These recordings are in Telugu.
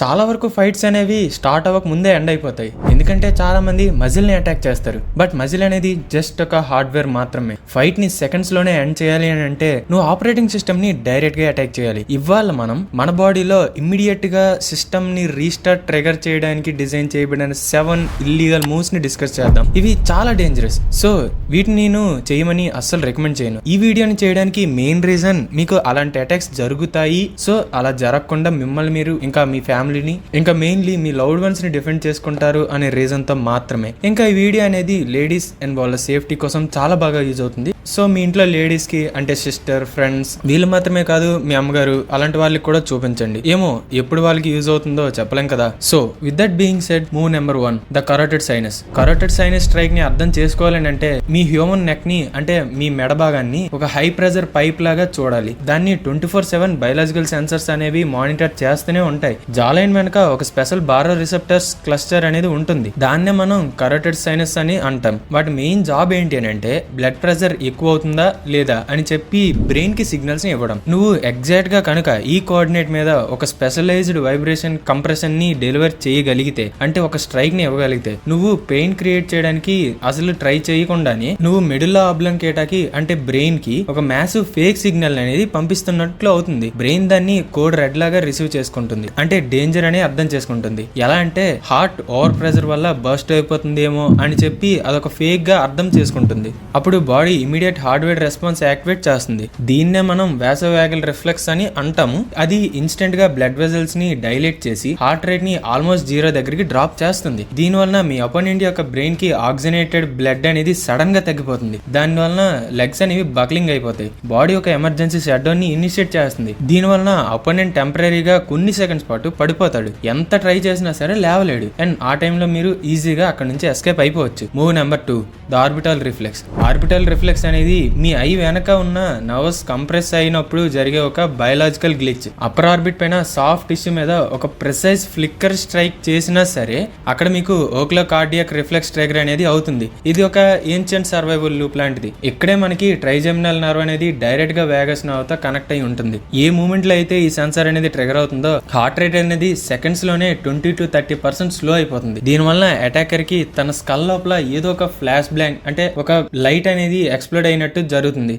చాలా వరకు ఫైట్స్ అనేవి స్టార్ట్ అవ్వక ముందే ఎండ్ అయిపోతాయి. ఎందుకంటే చాలా మంది మజిల్ ని అటాక్ చేస్తారు. బట్ మజిల్ అనేది జస్ట్ ఒక హార్డ్వేర్ మాత్రమే. ఫైట్ ని సెకండ్స్ లోనే ఎండ్ చేయాలి అని అంటే నువ్వు ఆపరేటింగ్ సిస్టమ్ ని డైరెక్ట్ గా అటాక్ చేయాలి. ఇవాళ మనం మన బాడీలో ఇమ్మీడియట్ గా సిస్టమ్ ని రీస్టార్ట్ ట్రిగర్ చేయడానికి డిజైన్ చేయబడిన 7 ఇల్లీగల్ మూవ్స్ ని డిస్కస్ చేద్దాం. ఇవి చాలా డేంజరస్. సో వీటిని నేను చేయమని అస్సలు రికమెండ్ చేయను. ఈ వీడియోని చేయడానికి మెయిన్ రీజన్ మీకు అలాంటి అటాక్స్ జరుగుతాయి, సో అలా జరగకుండా మిమ్మల్ని మీరు ఇంకా మీ ఫ్యామిలీని ఇంకా మెయిన్లీ మీ లవ్డ్ వన్స్ ని డిఫెండ్ చేసుకుంటారు అనే రీజన్ తో మాత్రమే. ఇంకా ఈ వీడియో అనేది లేడీస్ అండ్ వాళ్ళ సేఫ్టీ కోసం చాలా బాగా యూజ్ అవుతుంది. సో మీ ఇంట్లో లేడీస్ కి అంటే సిస్టర్, ఫ్రెండ్స్ వీళ్ళు మాత్రమే కాదు, మీ అమ్మగారు అలాంటి వాళ్ళకి కూడా చూపించండి. ఏమో ఎప్పుడు వాళ్ళకి యూజ్ అవుతుందో చెప్పలేం కదా. So with that being said, move number 1, the carotid sinus. Carotid sinus strike ని అర్థం చేసుకోవాలని అంటే మీ హ్యూమన్ నెక్ ని అంటే మీ మెడ భాగాన్ని ఒక హై ప్రెజర్ పైప్ లాగా చూడాలి. దాన్ని 24/7 బయలాజికల్ సెన్సర్స్ అనేవి మానిటర్ చేస్తూనే ఉంటాయి. జాలైన్ వెనక ఒక స్పెషల్ బారో రిసెప్టర్స్ క్లస్టర్ అనేది ఉంటుంది. దాన్నే మనం కరోటెడ్ సైనస్ అని అంటాం. వాటి మెయిన్ జాబ్ ఏంటి అని అంటే బ్లడ్ ప్రెషర్ ఎక్కువ అవుతుందా లేదా అని చెప్పి బ్రెయిన్ కి సిగ్నల్స్ ని ఇవ్వడం. నువ్వు ఎగ్జాక్ట్ గా కనుక ఈ కోఆర్డినేట్ మీద ఒక స్పెషలైజ్డ్ వైబ్రేషన్ కంప్రెషన్ ని డెలివర్ చేయగలిగితే, అంటే ఒక స్ట్రైక్ ని ఇవ్వగలిగితే, నువ్వు పెయిన్ క్రియేట్ చేయడానికి అసలు ట్రై చేయకుండానే నువ్వు మెడుల్లా ఆబ్లంకేటాకి అంటే బ్రెయిన్ కి ఒక మ్యాసివ్ ఫేక్ సిగ్నల్ అనేది పంపిస్తున్నట్లు అవుతుంది. బ్రెయిన్ దాన్ని కోడ్ రెడ్ లాగా రిసీవ్ చేసుకుంటుంది, అంటే డేంజర్ అని అర్థం చేసుకుంటుంది. ఎలా అంటే హార్ట్ ఓవర్ ప్రెషర్ వల్ల బర్స్ట్ అయిపోతుందేమో అని చెప్పి అదొక ఫేక్ గా అర్థం చేసుకుంటుంది. అప్పుడు body immediate hardware response activate చేస్తుంది. దీన్నే మనం వాసోవాగల్ రిఫ్లెక్స్ అని అంటాము. అది ఇన్స్టెంట్ గా బ్లడ్ వెజల్స్ ని డైలేట్ చేసి హార్ట్ రేట్ ని ఆల్మోస్ట్ 0 దగ్గరికి డ్రాప్ చేస్తుంది. దీని వలన మీ అపోనెంట్ యొక్క బ్రెయిన్ కి ఆక్సిజనేటెడ్ బ్లడ్ అనేది సడన్ గా తగ్గిపోతుంది. దాని వలన లెగ్స్ అనేవి బక్లింగ్ అయిపోతాయి. బాడీ ఒక ఎమర్జెన్సీ షట్ డౌన్ ని ఇనిషియేట్ చేస్తుంది. దీని వలన అపోనెంట్ టెంపరీగా కొన్ని సెకండ్స్ పాటు పడిపోతాడు. ఎంత ట్రై చేసినా సరే లేవలేడు. అండ్ ఆ టైంలో మీరు ఈజీగా అక్కడ నుంచి ఎస్కేప్ అయిపోవచ్చు. Move number 2, the orbital reflex. Orbital reflex అనేది మీ ఐ వెనక ఉన్న నర్వస్ కంప్రెస్ అయినప్పుడు జరిగే ఒక బయలాజికల్ గ్లిచ్. అప్పర్ ఆర్బిట్ పైన సాఫ్ట్ టిష్యూ మీద ఒక ప్రిసైజ్ ఫ్లిక్కర్ స్ట్రైక్ చేసినా సరే అక్కడ మీకు ఓక్లో కార్డియాక్ రిఫ్లెక్స్ ట్రిగర్ అనేది అవుతుంది. ఇది ఒక ఏన్షియంట్ సర్వైవల్ లూప్ లాంటిది. ఇక్కడే మనకి ట్రైజెమినల్ నర్వ్ అనేది డైరెక్ట్ గా వేగస్ నర్వ్ తో కనెక్ట్ అయి ఉంటుంది. ఏ మూమెంట్ లో అయితే ఈ సెన్సార్ అనేది ట్రిగర్ అవుతుందో హార్ట్ రేట్ అనేది సెకండ్స్ లోనే 20 to 30% స్లో అయిపోతుంది. దీని వల్ల అటాకర్ కి తన స్కల్ లోపల ఏదో ఒక ఫ్లాష్ బ్లాంక్ అంటే ఒక లైట్ అనేది ఎక్స్ప్లోడ్ అయినట్టు జరుగుతుంది.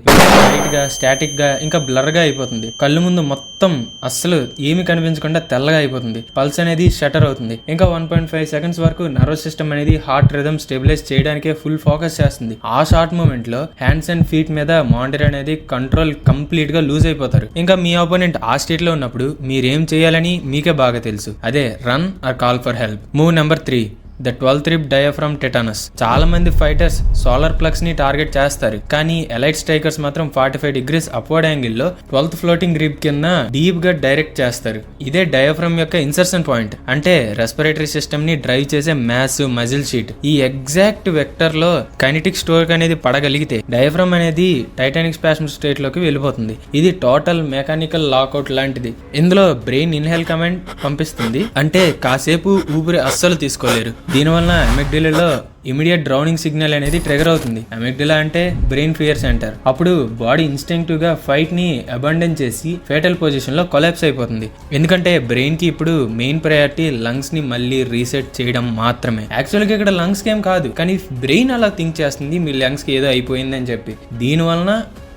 లైట్ గా, స్టాటిక్ గా, ఇంకా బ్లర్ గా అయిపోతుంది. కళ్ళు ముందు మొత్తం అస్సలు ఏమి కనిపించకుండా తెల్లగా అయిపోతుంది. పల్స్ అనేది షటర్ అవుతుంది. ఇంకా 1.5 సెకండ్స్ వరకు నర్వస్ సిస్టమ్ అనేది హార్ట్ రిథమ్ స్టెబిలైజ్ చేయడానికే ఫుల్ ఫోకస్ చేస్తుంది. ఆ షార్ట్ మూమెంట్ లో హ్యాండ్స్ అండ్ ఫీట్ మీద మానిటర్ అనేది కంట్రోల్ కంప్లీట్ గా లూజ్ అయిపోతారు. ఇంకా మీ అపోనెంట్ ఆ స్టేట్ లో ఉన్నప్పుడు మీరేం చేయాలని మీకే బాగా తెలుసు. అదే run or call for help. Move number 3, the 12th rib diaphragm tetanus. చాలా మంది ఫైటర్స్ సోలార్ ప్లగ్స్ ని టార్గెట్ చేస్తారు, కానీ ఎలైట్ స్ట్రైకర్స్ మాత్రం 45 degrees అప్వర్డ్ యాంగిల్ లో 12th ఫ్లోటింగ్ రిబ్ కింద డీప్ గా డైరెక్ట్ చేస్తారు. ఇదే డయాఫ్రమ్ యొక్క ఇన్సర్షన్ పాయింట్, అంటే రెస్పిరేటరీ సిస్టమ్ ని డ్రైవ్ చేసే మ్యాసివ్ మజిల్ షీట్. ఈ ఎగ్జాక్ట్ వెక్టర్ లో కైనెటిక్ స్టోర్క్ అనేది పడగలిగితే డయాఫ్రమ్ అనేది టైటానిక్ స్పాస్మ్ స్టేట్ లోకి వెళ్ళిపోతుంది. ఇది టోటల్ మెకానికల్ లాక్అవుట్ లాంటిది. ఇందులో బ్రెయిన్ ఇన్హేల్ కమాండ్ పంపిస్తుంది, అంటే కాసేపు ఊపిరి అస్సలు తీసుకోలేరు. దీనివల్ల అమిగ్డాలాలో ఇమీడియట్ డ్రౌనింగ్ సిగ్నల్ అనేది ట్రిగర్ అవుతుంది. అమిగ్డాలా అంటే బ్రెయిన్ ఫియర్ సెంటర్. అప్పుడు బాడీ ఇన్స్టింక్టివ్ గా ఫైట్ ని అబాండన్ చేసి ఫేటల్ పొజిషన్ లో కొలాప్స్ అయిపోతుంది. ఎందుకంటే బ్రెయిన్ కి ఇప్పుడు మెయిన్ ప్రయారిటీ లంగ్స్ ని మళ్ళీ రీసెట్ చేయడం మాత్రమే. యాక్చువల్ గా ఇక్కడ లంగ్స్ కి ఏం కాదు, కానీ బ్రెయిన్ అలా థింక్ చేస్తుంది మీ లంగ్స్ కి ఏదో అయిపోయింది అని చెప్పి. దీని వలన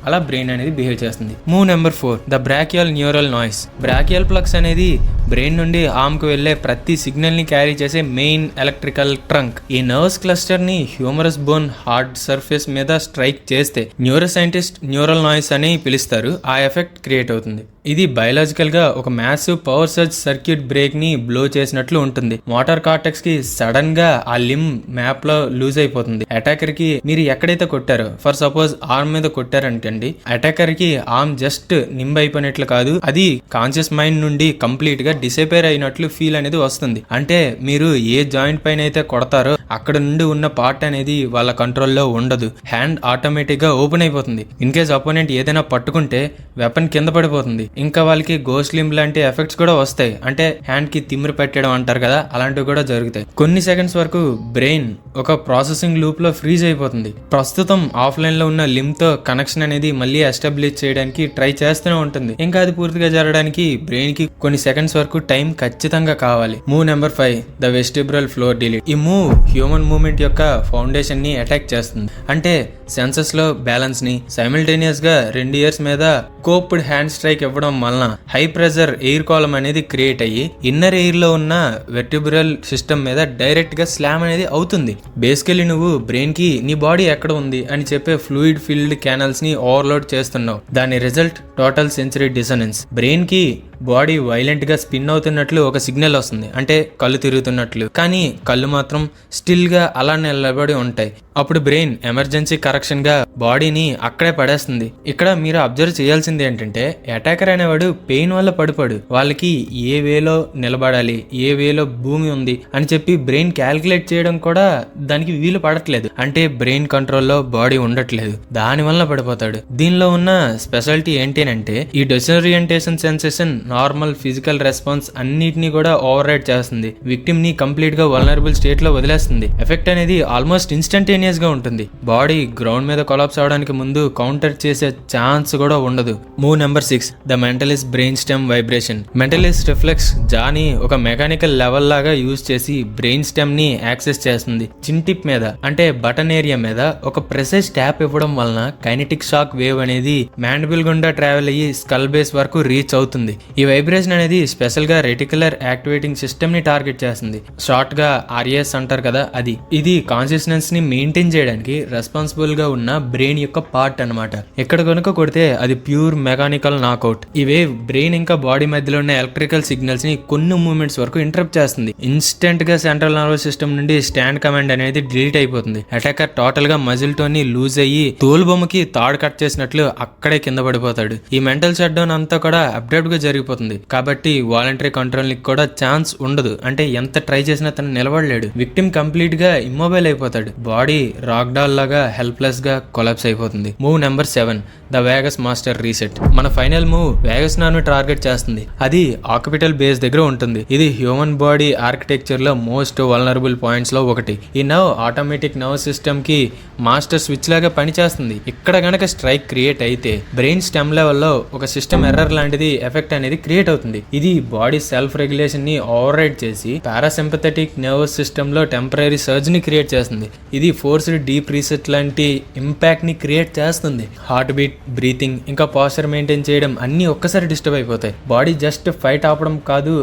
అలా బ్రెయిన్ అనేది బిహేవ్ చేస్తుంది. Move number 4, the brachial neural noise. Brachial plexus అనేది బ్రెయిన్ నుండి ఆర్మ్ కు వెళ్లే ప్రతి సిగ్నల్ ని క్యారీ చేసే మెయిన్ ఎలక్ట్రికల్ ట్రంక్. ఈ నర్వ్స్ క్లస్టర్ ని హ్యూమరస్ బోన్ హార్డ్ సర్ఫేస్ మీద స్ట్రైక్ చేస్తే న్యూరో సైంటిస్ట్ న్యూరల్ నాయిస్ అని పిలుస్తారు. ఆ ఎఫెక్ట్ క్రియేట్ అవుతుంది. ఇది బయలాజికల్ గా ఒక massive power surge circuit break ని బ్లో చేసినట్లు ఉంటుంది. మోటార్ కార్టెక్స్ కి సడన్ గా ఆ లిమ్ మ్యాప్ లో లూజ్ అయిపోతుంది. అటాకర్ కి మీరు ఎక్కడైతే కొట్టారో, ఫర్ సపోజ్ ఆర్మ్ మీద కొట్టారంటండి, అటాకర్ కి ఆర్మ్ జస్ట్ నింబ్ అయిపోయినట్లు కాదు, అది కాన్షియస్ మైండ్ నుండి కంప్లీట్ గా డిసపేర్ అయినట్లు ఫీల్ అనేది వస్తుంది. అంటే మీరు ఏ జాయింట్ పైన అయితే కొడతారో అక్కడ నుండి ఉన్న పార్ట్ అనేది వాళ్ళ కంట్రోల్లో ఉండదు. హ్యాండ్ ఆటోమేటిక్ గా ఓపెన్ అయిపోతుంది. ఇన్ కేస్ అపోనెంట్ ఏదైనా పట్టుకుంటే వెపన్ కింద పడిపోతుంది. ఇంకా వాళ్ళకి గోస్ట్ లింబ్ లాంటి ఎఫెక్ట్స్ కూడా వస్తాయి. అంటే హ్యాండ్ కి తిమ్మిరి పెట్టడం అంటారు కదా, అలాంటివి కూడా జరుగుతాయి. కొన్ని సెకండ్స్ వరకు బ్రెయిన్ ఒక ప్రాసెసింగ్ లూప్ లో ఫ్రీజ్ అయిపోతుంది. ప్రస్తుతం ఆఫ్లైన్ లో ఉన్న లిమ్ తో కనెక్షన్ అనేది మళ్ళీ ఎస్టాబ్లిష్ చేయడానికి ట్రై చేస్తూనే ఉంటుంది. ఇంకా అది పూర్తిగా జరగడానికి బ్రెయిన్ కి కొన్ని సెకండ్స్ వరకు టైం ఖచ్చితంగా కావాలి. Move number 5, the vestibular floor delete. ఈ మూవ్ హ్యూమన్ మూవ్మెంట్ యొక్క ఫౌండేషన్ ని అటాక్ చేస్తుంది. అంటే సెన్సెస్ లో బ్యాలెన్స్ ని సైమిల్టేనియస్ గా 2 ఇయర్స్ మీద కోప్డ్ హ్యాండ్ స్ట్రైక్ ఇవ్వడం వలన హై ప్రెజర్ ఎయిర్ కాలమ్ అనేది క్రియేట్ అయ్యి ఇన్నర్ ఎయిర్ లో ఉన్న వెర్టిబ్రల్ సిస్టమ్ మీద డైరెక్ట్ గా స్లామ్ అనేది అవుతుంది. బేసికలీ నువ్వు బ్రెయిన్ కి నీ బాడీ ఎక్కడ ఉంది అని చెప్పే ఫ్లూయిడ్ ఫీల్డ్ కెనాల్స్ ని ఓవర్లోడ్ చేస్తున్నావు. దాని రిజల్ట్ టోటల్ సెన్సరీ డిసోనెన్స్. బ్రెయిన్ కి బాడీ వైలెంట్ గా స్పిన్ అవుతున్నట్లు ఒక సిగ్నల్ వస్తుంది, అంటే కళ్ళు తిరుగుతున్నట్లు. కానీ కళ్ళు మాత్రం స్టిల్ గా అలా నిలబడి ఉంటాయి. అప్పుడు బ్రెయిన్ ఎమర్జెన్సీ కరెక్షన్ గా బాడీని అక్కడే పడేస్తుంది. ఇక్కడ మీరు అబ్జర్వ్ చేయాల్సింది ఏంటంటే అటాకర్ అనేవాడు పెయిన్ వల్ల పడిపోడు. వాళ్ళకి ఏ వేలో నిలబడాలి, ఏ వేలో భూమి ఉంది అని చెప్పి బ్రెయిన్ క్యాల్కులేట్ చేయడం కూడా దానికి వీలు పడట్లేదు. అంటే బ్రెయిన్ కంట్రోల్లో బాడీ ఉండట్లేదు, దాని వల్ల పడిపోతాడు. దీనిలో ఉన్న స్పెషాలిటీ ఏంటి అంటే ఈ డిసోరియంటేషన్ సెన్సేషన్ నార్మల్ ఫిజికల్ రెస్పాన్స్ అన్నిటిని కూడా ఓవర్ రైడ్ చేస్తుంది. విక్టిమ్ ని కంప్లీట్ గా వల్నరబుల్ స్టేట్ లో వదిలేస్తుంది. ఎఫెక్ట్ అనేది ఆల్మోస్ట్ ఇన్స్టంటేనియస్ గా ఉంటుంది. బాడీ గ్రౌండ్ మీద కొలాప్స్ అవడానికి ముందు కౌంటర్ చేసే ఛాన్స్ కూడా ఉండదు. Move number 6, the mentalist brain stem vibration. Mentalist reflex జాని ఒక మెకానికల్ లెవెల్ లాగా యూజ్ చేసి బ్రెయిన్ స్టెమ్ ని యాక్సెస్ చేస్తుంది. చిన్ టిప్ మీద అంటే బటన్ ఏరియా మీద ఒక ప్రెసెస్ ట్యాప్ ఇవ్వడం వలన కైనెటిక్ షాక్ వేవ్ అనేది మ్యాండిబుల్ గుండా ట్రావెల్ అయ్యి స్కల్ బేస్ వరకు రీచ్ అవుతుంది. ఈ వైబ్రేషన్ అనేది స్పెషల్ గా రెటికులర్ యాక్టివేటింగ్ సిస్టమ్ ని టార్గెట్ చేస్తుంది. షార్ట్ గా RES అంటారు కదా, అది. ఇది కాన్షియస్నెస్ ని మెయింటైన్ చేయడానికి రెస్పాన్సిబుల్ గా ఉన్న బ్రెయిన్ యొక్క పార్ట్ అన్నమాట. ఇక్కడ కనుక కొడితే అది ప్యూర్ మెకానికల్ నాకౌట్. ఈ వేవ్ బ్రెయిన్ ఇంకా బాడీ మధ్యలో ఉన్న ఎలక్ట్రికల్ సిగ్నల్స్ ని కొన్ని మూమెంట్స్ వరకు ఇంటరప్ట్ చేస్తుంది. ఇన్స్టెంట్ గా సెంట్రల్ నర్వస్ సిస్టమ్ నుండి స్టాండ్ కమాండ్ అనేది డిలీట్ అయిపోతుంది. అటాకర్ టోటల్ గా మజిల్ టోన్ ని లూజ్ అయ్యి తోలు బొమ్మకి తాడు కట్ చేసినట్లు అక్కడే కింద పడిపోతాడు. ఈ మెంటల్ షట్ డౌన్ అంతా కూడా అప్డేట్ గా జరిగిపోతుంది. కాబట్టి వాలంటరీ కంట్రోల్ కి కూడా ఛాన్స్ ఉండదు. అంటే ఎంత ట్రై చేసినా తను నిలబడలేడు. విక్టిమ్ కంప్లీట్ గా ఇమ్మొబైల్ అయిపోతాడు. బాడీ రాక్ డాల్ లాగా హెల్ప్లెస్ గా కొలాప్స్ అయిపోతుంది. Move number 7, the Vegas master reset. మన ఫైనల్ మూవ్ వేగస్ నర్వ్ ని టార్గెట్ చేస్తుంది. అది ఆక్యుపిటల్ బేస్ దగ్గర ఉంటుంది. ఇది హ్యూమన్ బాడీ ఆర్కిటెక్చర్ లో మోస్ట్ వల్నరబుల్ పాయింట్స్ లో ఒకటి. ఈ నర్వ్ ఆటోమేటిక్ నర్వ్ సిస్టమ్ కి మాస్టర్ స్విచ్ లాగా పనిచేస్తుంది. ఇక్కడ గనక స్ట్రైక్ క్రియేట్ అయితే బ్రెయిన్ స్టెమ్ లెవెల్లో ఒక సిస్టమ్ ఎర్రర్ లాంటిది ఎఫెక్ట్ అనేది క్రియేట్ అవుతుంది. ఇది బాడీ సెల్ఫ్ రెగ్యులేషన్ ని ఓవర్ రైడ్ చేసి పారాసింపథెటిక్ నర్వస్ సిస్టమ్ లో టెంపరరీ సర్జ్ ని క్రియేట్ చేస్తుంది. ఇది ఫోర్స్డ్ డీప్ రీసెట్ లాంటి ఇంపాక్ట్ ని క్రియేట్ చేస్తుంది. హార్ట్ బీట్, బ్రీతింగ్ ఇంకా పోస్చర్ మెయింటైన్ చేయడం అన్ని ఒక్కసారి డిస్టర్బ్ అయిపోతాయి. బాడీ జస్ట్ ఫైట్ ఆపడం కాదు,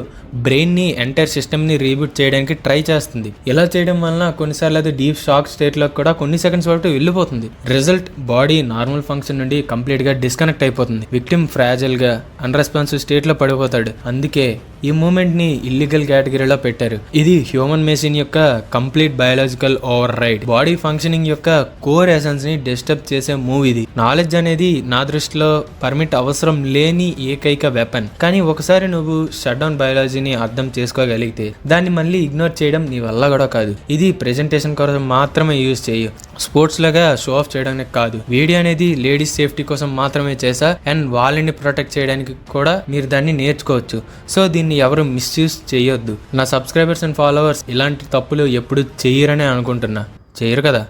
బ్రెయిన్ ని ఎంటైర్ సిస్టమ్ ని రీబూట్ చేయడానికి ట్రై చేస్తుంది. ఇలా చేయడం వలన కొన్నిసార్లు అది డీప్ షాక్ స్టేట్ లో కూడా కొన్ని సెకండ్స్ వరకు వెళ్ళిపోతుంది. రిజల్ట్ బాడీ నార్మల్ ఫంక్షన్ నుండి కంప్లీట్ గా డిస్కనెక్ట్ అయిపోతుంది. విక్టిమ్ ఫ్రాజైల్ గా అన్రెస్పాన్సివ్ స్టేట్ లో పడిపోతాడు. అందుకే ఈ మూమెంట్ ని ఇల్లీగల్ కేటగిరీలో పెట్టారు. ఇది హ్యూమన్ మెషిన్ యొక్క complete biological override. Body functioning యొక్క కోర్ ఎసెన్స్ ని డిస్టర్బ్ చేసే మూవ్ ఇది. నాలెడ్జ్ అనేది నా దృష్టిలో పర్మిట్ అవసరం లేని ఏకైక వెపన్. కానీ ఒకసారి నువ్వు షట్ డౌన్ బయాలజీని అర్థం చేసుకోగలిగితే దాన్ని మళ్ళీ ఇగ్నోర్ చేయడం నీ వల్ల కూడా కాదు. ఇది ప్రెజెంటేషన్ కోసం మాత్రమే యూజ్ చేయు, స్పోర్ట్స్ లాగా షో ఆఫ్ చేయడానికి కాదు. వీడియో అనేది లేడీస్ సేఫ్టీ కోసం మాత్రమే చేసా, అండ్ వాళ్ళని ప్రొటెక్ట్ చేయడానికి కూడా మీరు దాన్ని నేర్చుకోవచ్చు. సో దీన్ని ఎవరు మిస్యూజ్ చేయొద్దు. నా సబ్స్క్రైబర్స్ అండ్ ఫాలోవర్స్ ఇలాంటి తప్పులు ఎప్పుడు చెయ్యరనే అనుకుంటున్నా. చేయరు కదా.